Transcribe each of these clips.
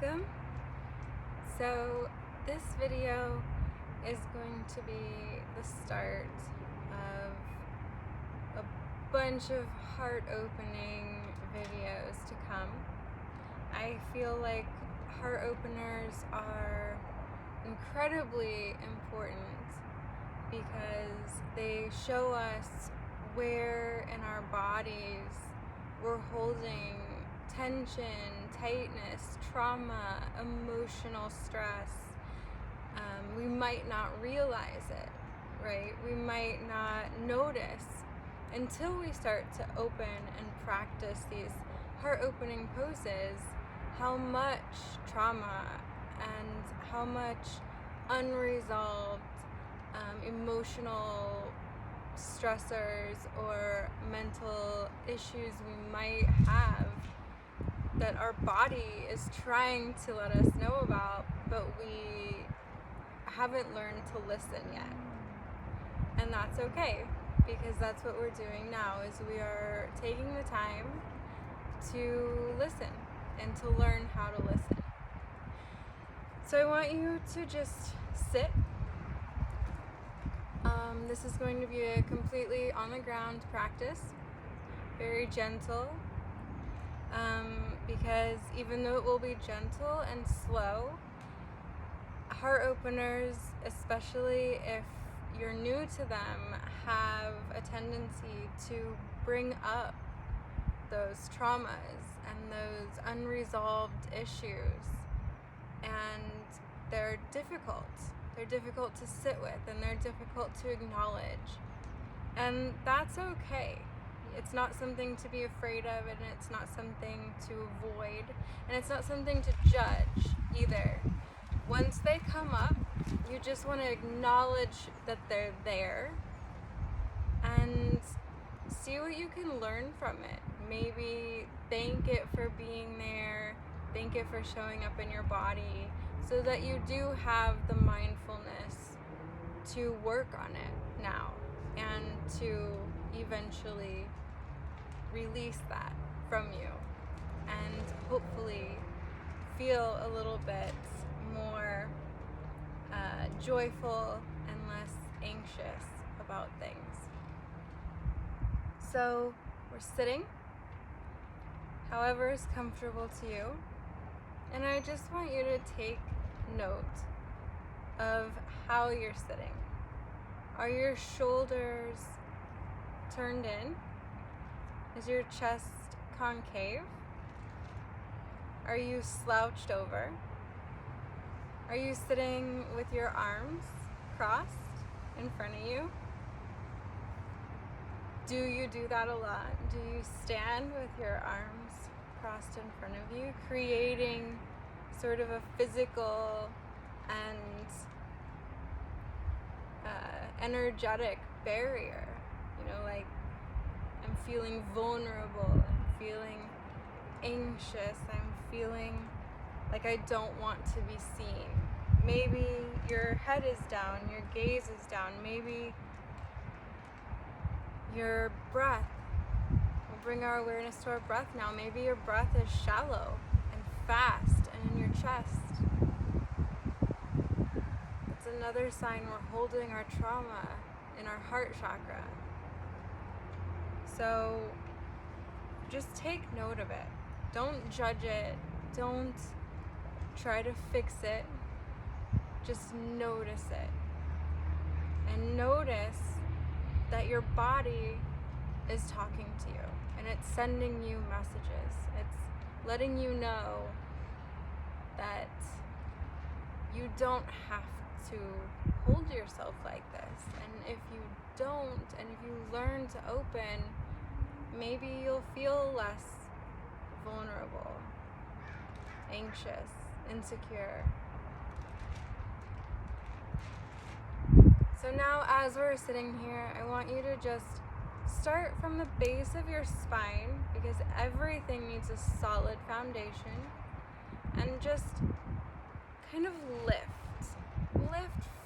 welcome. So this video is going to be the start of a bunch of heart-opening videos to come. I feel like heart openers are incredibly important because they show us where in our bodies we're holding tension, tightness, trauma, emotional stress. We might not realize it, right? We might not notice until we start to open and practice these heart-opening poses how much trauma and how much unresolved emotional stressors or mental issues we might have that our body is trying to let us know about, but we haven't learned to listen yet. And that's okay, because that's what we're doing now, is we are taking the time to listen and to learn how to listen. So I want you to just sit. This is going to be a completely on the ground practice, very gentle, because even though it will be gentle and slow, heart openers, especially if you're new to them, have a tendency to bring up those traumas and those unresolved issues, and they're difficult. They're difficult to sit with, and they're difficult to acknowledge. And that's okay. It's not something to be afraid of, and it's not something to avoid, and it's not something to judge either. Once they come up, you just want to acknowledge that they're there and see what you can learn from it. Maybe thank it for being there, thank it for showing up in your body, so that you do have the mindfulness to work on it now and to eventually release that from you and hopefully feel a little bit more joyful and less anxious about things. So we're sitting, however is comfortable to you, and I just want you to take note of how you're sitting. Are your shoulders turned in? Is your chest concave? Are you slouched over? Are you sitting with your arms crossed in front of you? Do you do that a lot? Do you stand with your arms crossed in front of you, creating sort of a physical and energetic barrier? You know, like, I'm feeling vulnerable, I'm feeling anxious, I'm feeling like I don't want to be seen. Maybe your head is down, your gaze is down, maybe your breath. We'll bring our awareness to our breath now. Maybe your breath is shallow and fast and in your chest. It's another sign we're holding our trauma in our heart chakra. So just take note of it. Don't judge it. Don't try to fix it. Just notice it. And notice that your body is talking to you, and it's sending you messages. It's letting you know that you don't have to hold yourself like this. And if you don't, and if you learn to open, maybe you'll feel less vulnerable, anxious, insecure. So now, as we're sitting here, I want you to just start from the base of your spine, because everything needs a solid foundation, and just kind of lift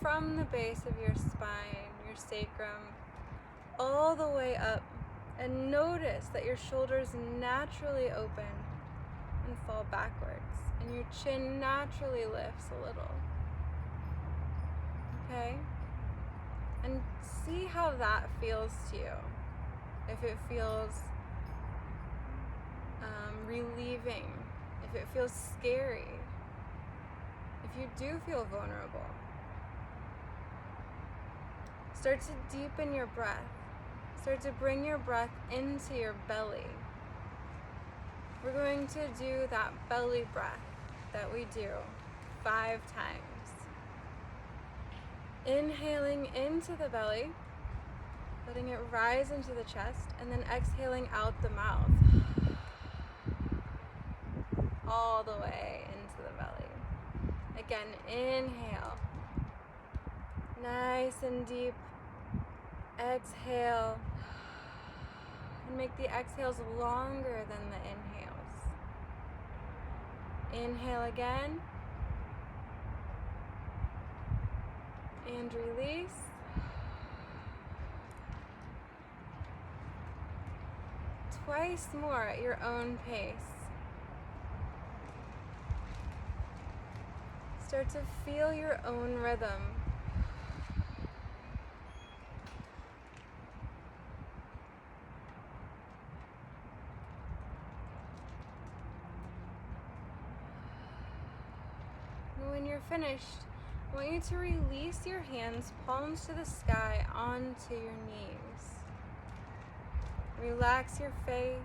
from the base of your spine, your sacrum, all the way up, and notice that your shoulders naturally open and fall backwards and your chin naturally lifts a little. Okay? And see how that feels to you. If it feels relieving, if it feels scary, if you do feel vulnerable. Start to deepen your breath. Start to bring your breath into your belly. We're going to do that belly breath that we do 5 times. Inhaling into the belly, letting it rise into the chest, and then exhaling out the mouth. All the way into the belly. Again, inhale. Nice and deep. Exhale. And make the exhales longer than the inhales. Inhale again. And release. Twice more at your own pace. Start to feel your own rhythm. And when you're finished, I want you to release your hands, palms to the sky, onto your knees. Relax your face.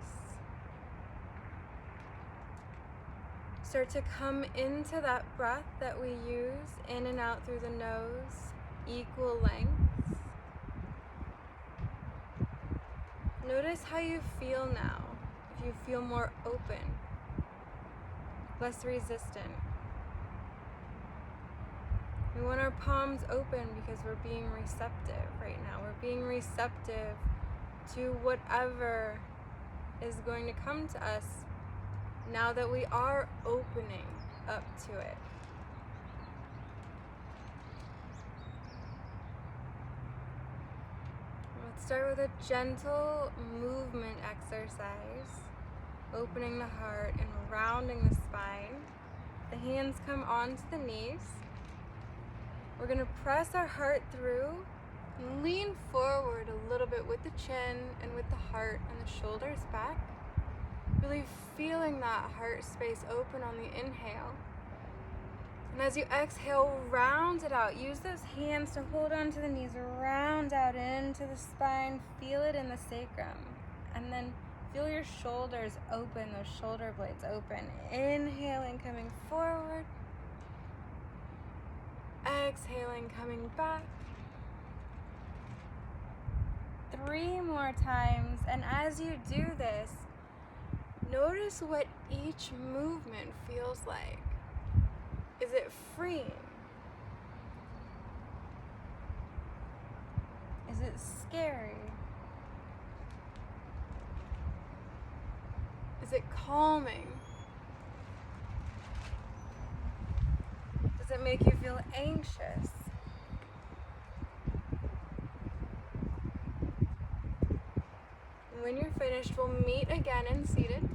Start to come into that breath that we use, in and out through the nose, equal lengths. Notice how you feel now, if you feel more open, less resistant. We want our palms open because we're being receptive right now. We're being receptive to whatever is going to come to us now that we are opening up to it. Let's start with a gentle movement exercise, opening the heart and rounding the spine. The hands come onto the knees. We're going to press our heart through and lean forward a little bit with the chin and with the heart and the shoulders back. Really feeling that heart space open on the inhale. And as you exhale, round it out. Use those hands to hold onto the knees, round out into the spine. Feel it in the sacrum. And then feel your shoulders open, those shoulder blades open. Inhaling, coming forward. Exhaling, coming back. 3 more times. And as you do this, notice what each movement feels like. Is it freeing? Is it scary? Is it calming? Does it make you feel anxious? When you're finished, we'll meet again in seated.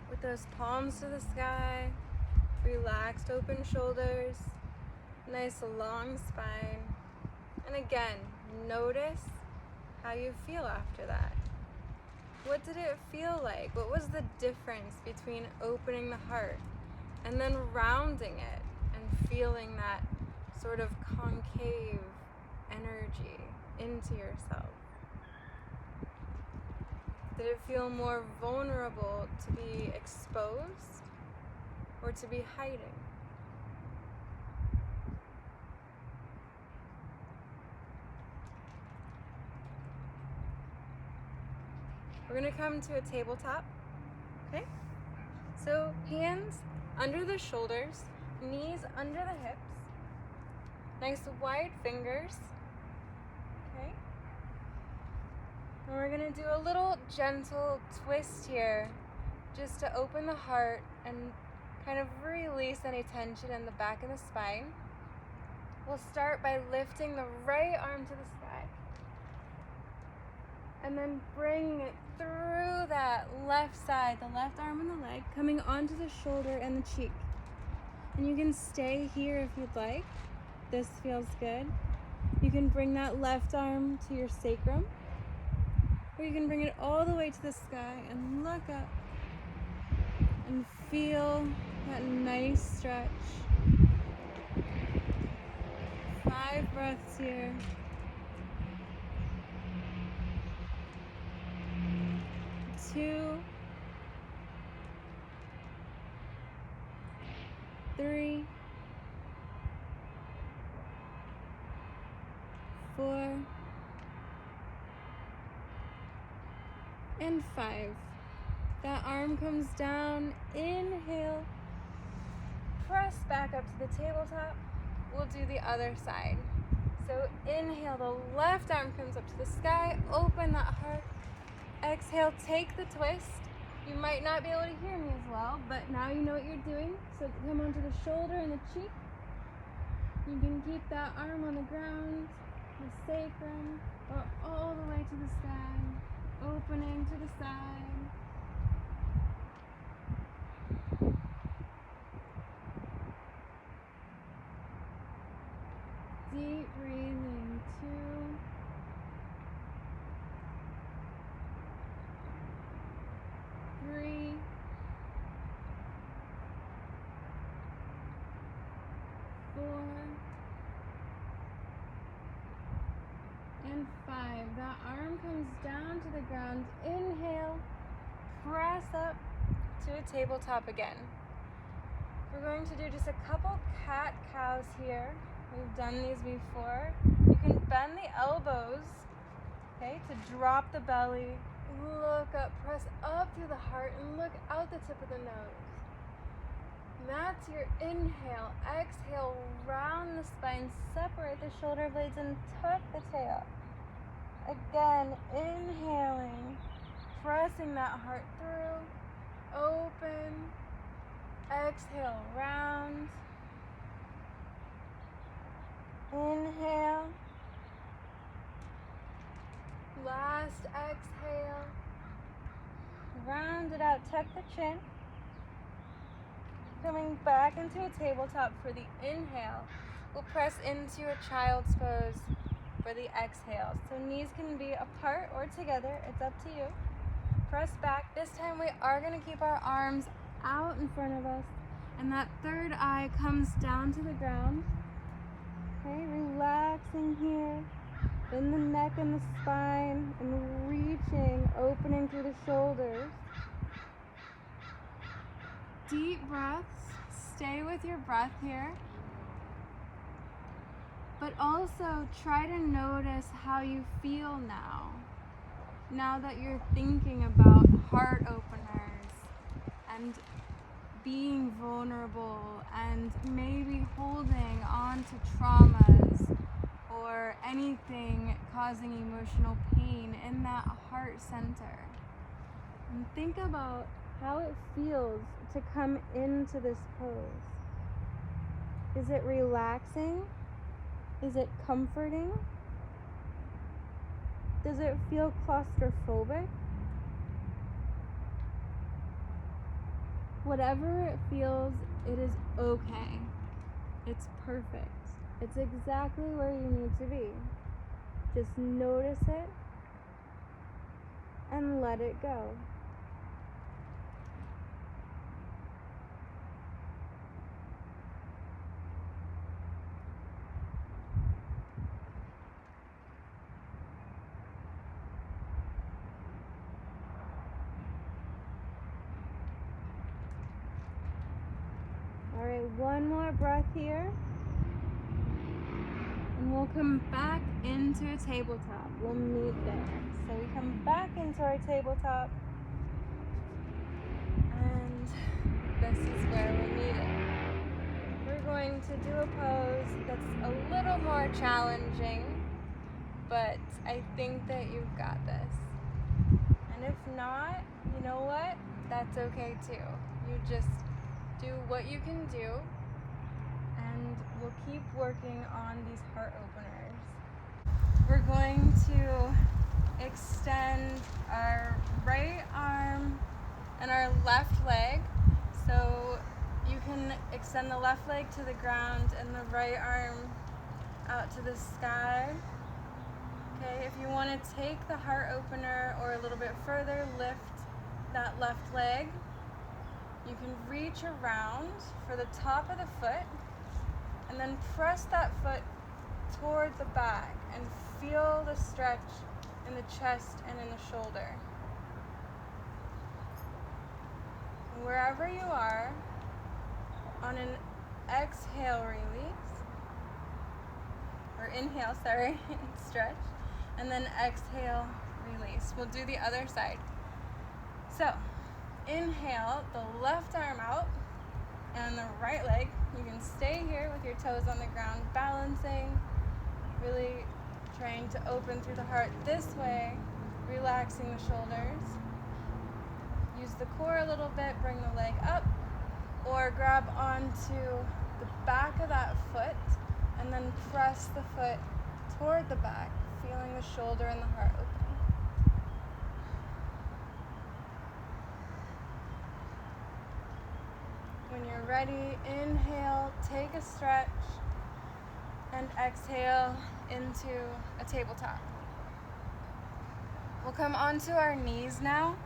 With those palms to the sky, relaxed open shoulders, nice long spine. And again, notice how you feel after that. What did it feel like? What was the difference between opening the heart and then rounding it and feeling that sort of concave energy into yourself? Did it feel more vulnerable to be exposed or to be hiding? We're going to come to a tabletop, okay? So hands under the shoulders, knees under the hips, nice wide fingers, okay? And we're going to do a little gentle twist here just to open the heart and kind of release any tension in the back of the spine. We'll start by lifting the right arm to the sky. and then bringing it through that left side, the left arm and the leg, coming onto the shoulder and the cheek. And you can stay here if you'd like. This feels good. You can bring that left arm to your sacrum, or you can bring it all the way to the sky and look up and feel that nice stretch. 5 breaths here. 2, 3, 4, and 5. That arm comes down. Inhale. Press back up to the tabletop. We'll do the other side. So inhale, the left arm comes up to the sky. Open that heart. Exhale, take the twist. You might not be able to hear me as well, but now you know what you're doing. So come onto the shoulder and the cheek. You can keep that arm on the ground, the sacrum, or all the way to the sky, opening to the side. Deep breathing, 2, 3, 4, and 5. That arm comes down to the ground. Inhale, press up to a tabletop again. We're going to do just a couple cat-cows here. We've done these before. You can bend the elbows, okay, to drop the belly. Look up, press up through the heart, and look out the tip of the nose. That's your inhale. Exhale, round the spine, separate the shoulder blades, and tuck the tail. Again, inhaling, pressing that heart through, open. Exhale, round. Inhale. Last exhale. Round it out, tuck the chin. Coming back into a tabletop for the inhale. We'll press into a child's pose for the exhale. So knees can be apart or together, it's up to you. Press back. This time we are going to keep our arms out in front of us, and that third eye comes down to the ground. Okay, relaxing here in the neck and the spine, and reaching, opening through the shoulders. Deep breaths. Stay with your breath here, but also try to notice how you feel now that you're thinking about heart openers and being vulnerable and maybe holding on to traumas or anything causing emotional pain in that heart center. And think about how it feels to come into this pose. Is it relaxing? Is it comforting? Does it feel claustrophobic? Whatever it feels, it is okay. It's perfect. It's exactly where you need to be. Just notice it and let it go. All right, one more breath here. And we'll come back into a tabletop. We'll meet there. So we come back into our tabletop. And this is where we meet it. We're going to do a pose that's a little more challenging, but I think that you've got this. And if not, you know what? That's okay too. You just do what you can do, and we'll keep working on these heart openers. We're going to extend our right arm and our left leg. So you can extend the left leg to the ground and the right arm out to the sky. Okay, if you want to take the heart opener or a little bit further, lift that left leg. You can reach around for the top of the foot and then press that foot toward the back and feel the stretch in the chest and in the shoulder. Wherever you are, on an exhale, release, or inhale, sorry, stretch, and then exhale, release. We'll do the other side. So, inhale, the left arm out, and the right leg. You can stay here with your toes on the ground, balancing, really trying to open through the heart this way, relaxing the shoulders. Use the core a little bit, bring the leg up, or grab onto the back of that foot and then press the foot toward the back, feeling the shoulder and the heart open. When you're ready, inhale, take a stretch, and exhale into a tabletop. We'll come onto our knees now.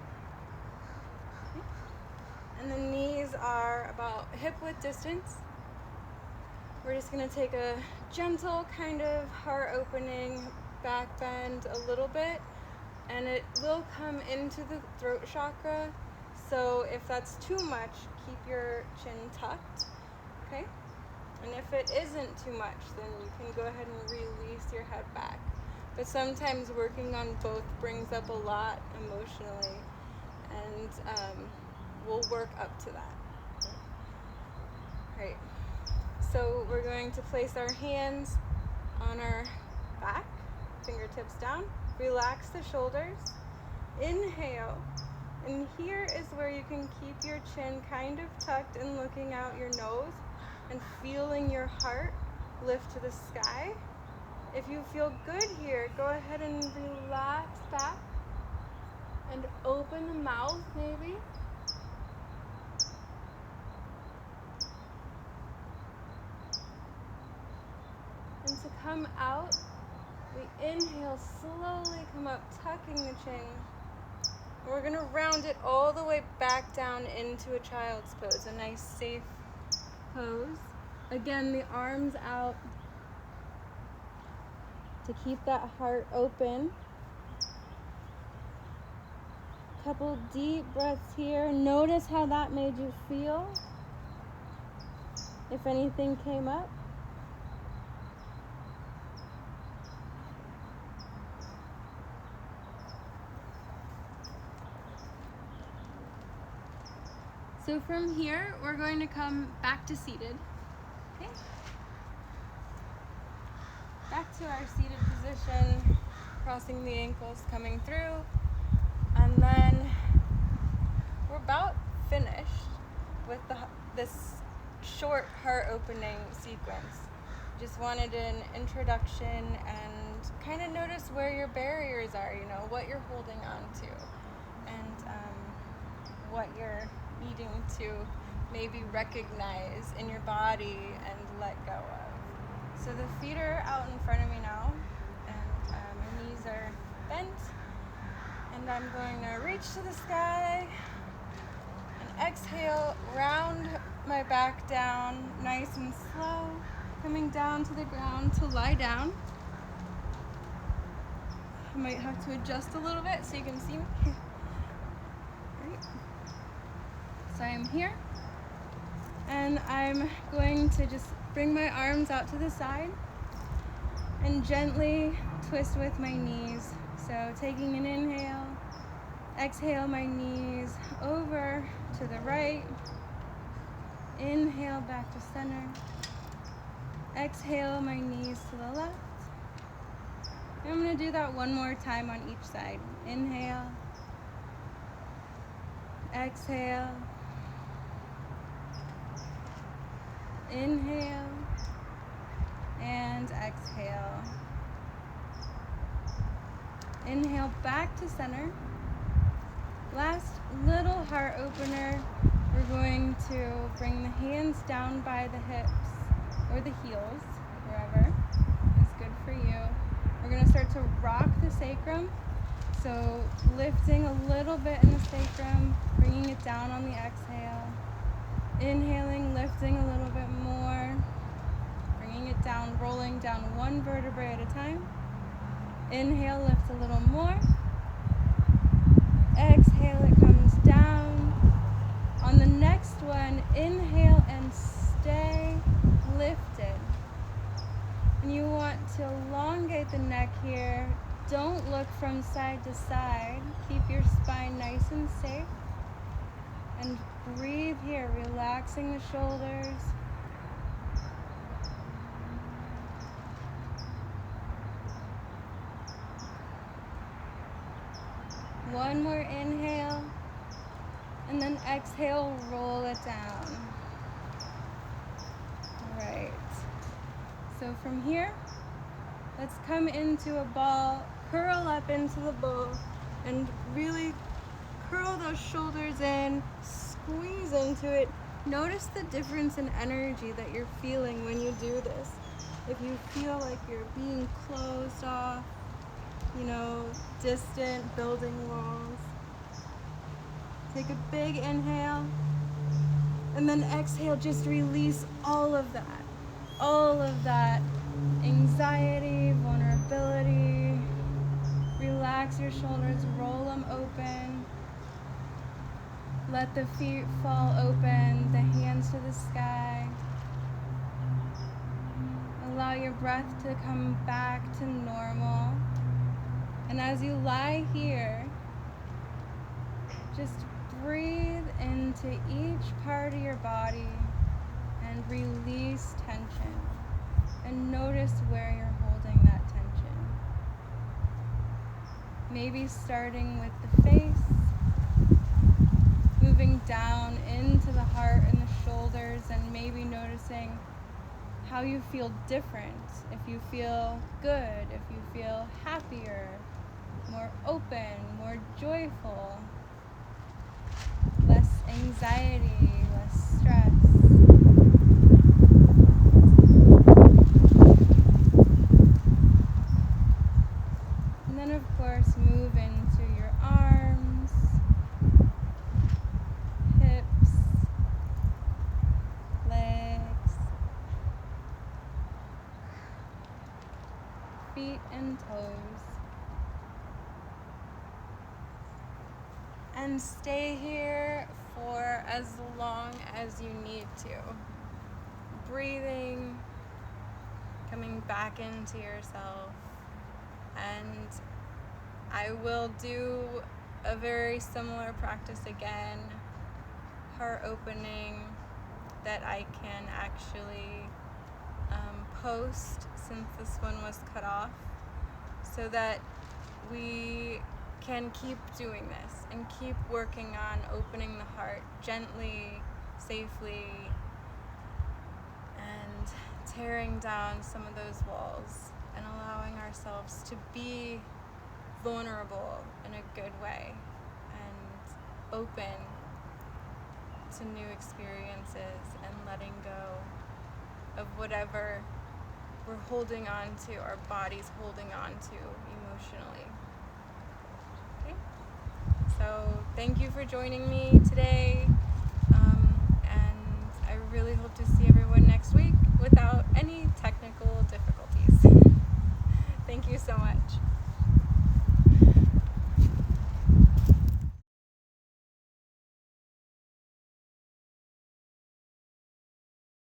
And the knees are about hip-width distance. We're just going to take a gentle kind of heart-opening back bend a little bit, and it will come into the throat chakra. So if that's too much, keep your chin tucked, okay? And if it isn't too much, then you can go ahead and release your head back. But sometimes working on both brings up a lot emotionally, and we'll work up to that. Right. So we're going to place our hands on our back, fingertips down. Relax the shoulders. Inhale. And here is where you can keep your chin kind of tucked and looking out your nose and feeling your heart lift to the sky. If you feel good here, go ahead and relax back and open the mouth maybe. And to come out, we inhale, slowly come up, tucking the chin. And we're going to round it all the way back down into a child's pose, a nice safe pose. Again, the arms out to keep that heart open. Couple deep breaths here. Notice how that made you feel. If anything came up. So from here, we're going to come back to seated. Okay. Back to our seated position, crossing the ankles, coming through. And then we're about finished with this short heart opening sequence. Just wanted an introduction and kind of notice where your barriers are, you know, what you're holding on to, and what you're needing to maybe recognize in your body and let go of. So the feet are out in front of me now, and my knees are bent, and I'm going to reach to the sky and exhale, round my back down nice and slow, coming down to the ground to lie down. I might have to adjust a little bit so you can see me. Great. So I'm here, and I'm going to just bring my arms out to the side and gently twist with my knees. So taking an inhale, exhale my knees over to the right, inhale back to center, exhale my knees to the left. And I'm going to do that one more time on each side. Inhale, exhale, inhale, and exhale. Inhale Inhale back to center. Last little heart opener, we're going to bring the hands down by the hips or the heels, wherever is good for you. We're going to start to rock the sacrum. So lifting a little bit in the sacrum, bringing it down on the exhale. Inhaling, lifting a little bit more, bringing it down, rolling down one vertebrae at a time. Inhale, lift a little more. Exhale, it comes down. On the next one, inhale and stay lifted. And you want to elongate the neck here. Don't look from side to side. Keep your spine nice and safe. And breathe here, relaxing the shoulders. One more inhale, and then exhale, roll it down. All right. So from here, let's come into a ball, curl up into the ball, and really curl those shoulders in, squeeze into it. Notice the difference in energy that you're feeling when you do this. If you feel like you're being closed off, distant, building walls. Take a big inhale, and then exhale, just release all of that anxiety, vulnerability. Relax your shoulders, roll them open. Let the feet fall open, the hands to the sky. Allow your breath to come back to normal. And as you lie here, just breathe into each part of your body and release tension. And notice where you're holding that tension. Maybe starting with the face, moving down into the heart and the shoulders, and maybe noticing how you feel different. If you feel good, if you feel happier, more open, more joyful, less anxiety, less stress. And then of course move into your arms, hips, legs, feet and toes. And stay here for as long as you need to. Breathing, coming back into yourself. And I will do a very similar practice again, heart opening, that I can actually post since this one was cut off, so that we can keep doing this and keep working on opening the heart gently, safely, and tearing down some of those walls and allowing ourselves to be vulnerable in a good way and open to new experiences and letting go of whatever we're holding on to, our body's holding on to emotionally. Okay? So thank you for joining me today.